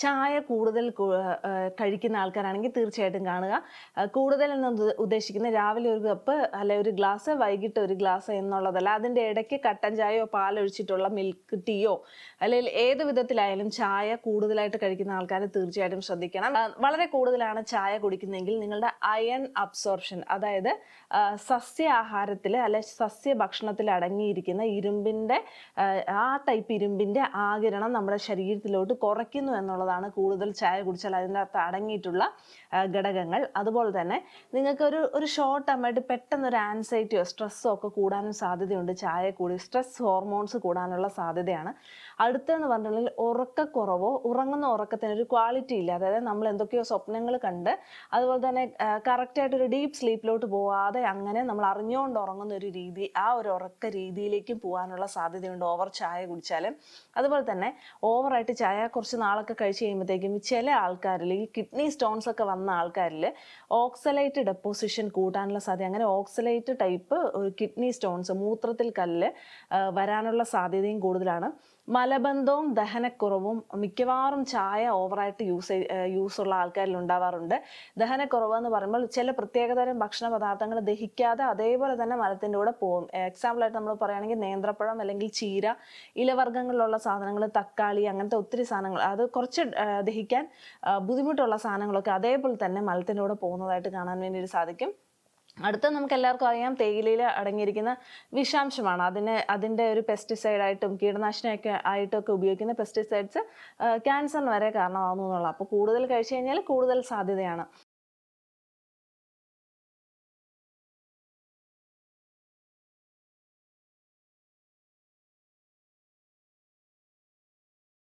ചായ കൂടുതൽ കഴിക്കുന്ന ആൾക്കാരാണെങ്കിൽ തീർച്ചയായിട്ടും കാണുക. കൂടുതൽ എന്ന് ഉദ്ദേശിക്കുന്നത് രാവിലെ ഒരു കപ്പ് അല്ലെ ഒരു ഗ്ലാസ്, വൈകിട്ട് ഒരു ഗ്ലാസ് എന്നുള്ളതല്ല. അതിൻ്റെ ഇടയ്ക്ക് കട്ടൻ ചായയോ പാലൊഴിച്ചിട്ടുള്ള മിൽക്ക് ടീയോ അല്ലെങ്കിൽ ഏത് വിധത്തിലായാലും ചായ കൂടുതലായിട്ട് കഴിക്കുന്ന ആൾക്കാർ തീർച്ചയായിട്ടും ശ്രദ്ധിക്കണം. വളരെ കൂടുതലാണ് ചായ കുടിക്കുന്നതെങ്കിൽ നിങ്ങളുടെ അയൺ അബ്സോർപ്ഷൻ, അതായത് സസ്യാഹാരത്തിൽ അല്ലെ സസ്യഭക്ഷണത്തിൽ അടങ്ങിയിരിക്കുന്ന ഇരുമ്പിൻ്റെ ആ ടൈപ്പ് ഇരുമ്പിൻ്റെ ആഗിരണം നമ്മുടെ ശരീരത്തിലോട്ട് കുറയ്ക്കുന്നു എന്നുള്ളതാണ് കൂടുതൽ ചായ കുടിച്ചാൽ അതിനകത്ത് അടങ്ങിയിട്ടുള്ള ഘടകങ്ങൾ. അതുപോലെ തന്നെ നിങ്ങൾക്ക് ഒരു ഷോർട്ട് ടൈമായിട്ട് പെട്ടെന്നൊരു ആൻസൈറ്റിയോ സ്ട്രെസ്സോ ഒക്കെ കൂടാനും സാധ്യതയുണ്ട്. ചായ കൂടി സ്ട്രെസ് ഹോർമോൺസ് കൂടാനുള്ള സാധ്യതയാണ്. അടുത്തെന്ന് പറഞ്ഞിട്ടുണ്ടെങ്കിൽ ഉറക്കക്കുറവോ, ഉറങ്ങുന്ന ഉറക്കത്തിനൊരു ക്വാളിറ്റി ഇല്ല. അതായത് നമ്മൾ എന്തൊക്കെയോ സ്വപ്നങ്ങൾ കണ്ട് അതുപോലെ തന്നെ കറക്റ്റായിട്ടൊരു ഡീപ്പ് സ്ലീപ്പിലോട്ട് പോവാതെ അങ്ങനെ നമ്മൾ അറിഞ്ഞുകൊണ്ട് ഉറങ്ങുന്ന ഒരു രീതി, ആ ഒരു ഉറക്ക രീതിയിലേക്കും പോകാനുള്ള സാധ്യതയുണ്ട് ഓവർ ചായ കുടിച്ചാൽ. അതുപോലെ തന്നെ ഓവറായിട്ട് ചായ കുറച്ച് നാളൊക്കെ കഴിച്ച് കഴിയുമ്പോഴത്തേക്കും ചില ആൾക്കാരിൽ ഈ കിഡ്നി സ്റ്റോൺസ് ഒക്കെ വന്ന ആൾക്കാരിൽ ഓക്സലേറ്റ് ഡെപ്പോസിഷൻ കൂട്ടാനുള്ള സാധ്യത, അങ്ങനെ ഓക്സലേറ്റ് ടൈപ്പ് കിഡ്നി സ്റ്റോൺസ്, മൂത്രത്തിൽ കല്ല് വരാനുള്ള സാധ്യതയും കൂടുതലാണ്. മലബന്ധവും ദഹനക്കുറവും മിക്കവാറും ചായ ഓവറായിട്ട് യൂസുള്ള ആൾക്കാരിൽ ഉണ്ടാവാറുണ്ട്. ദഹനക്കുറവ് എന്ന് പറയുമ്പോൾ ചില പ്രത്യേകതരം ഭക്ഷണ പദാർത്ഥങ്ങൾ ദഹിക്കാതെ അതേപോലെ തന്നെ മലത്തിൻ്റെ കൂടെ പോകും. എക്സാമ്പിളായിട്ട് നമ്മൾ പറയുകയാണെങ്കിൽ നേന്ത്രപ്പഴം അല്ലെങ്കിൽ ചീര, ഇലവർഗ്ഗങ്ങളിലുള്ള സാധനങ്ങൾ, തക്കാളി, അങ്ങനത്തെ ഒത്തിരി സാധനങ്ങൾ, അത് കുറച്ച് ദഹിക്കാൻ ബുദ്ധിമുട്ടുള്ള സാധനങ്ങളൊക്കെ അതേപോലെ തന്നെ മലത്തിൻ്റെ കൂടെ പോകുന്നതായിട്ട് കാണാൻ വേണ്ടി സാധിക്കും. അടുത്ത നമുക്ക് എല്ലാവർക്കും അറിയാം, തേയിലയിൽ അടങ്ങിയിരിക്കുന്ന വിഷാംശമാണ്. അതിൻ്റെ ഒരു പെസ്റ്റിസൈഡായിട്ടും കീടനാശിനിയൊക്കെ ആയിട്ടൊക്കെ ഉപയോഗിക്കുന്ന പെസ്റ്റിസൈഡ്സ് ക്യാൻസറിന് വരെ കാരണമാകുന്നു എന്നുള്ളത്. അപ്പോൾ കൂടുതൽ കഴിച്ചു കഴിഞ്ഞാൽ കൂടുതൽ സാധ്യതയാണ്.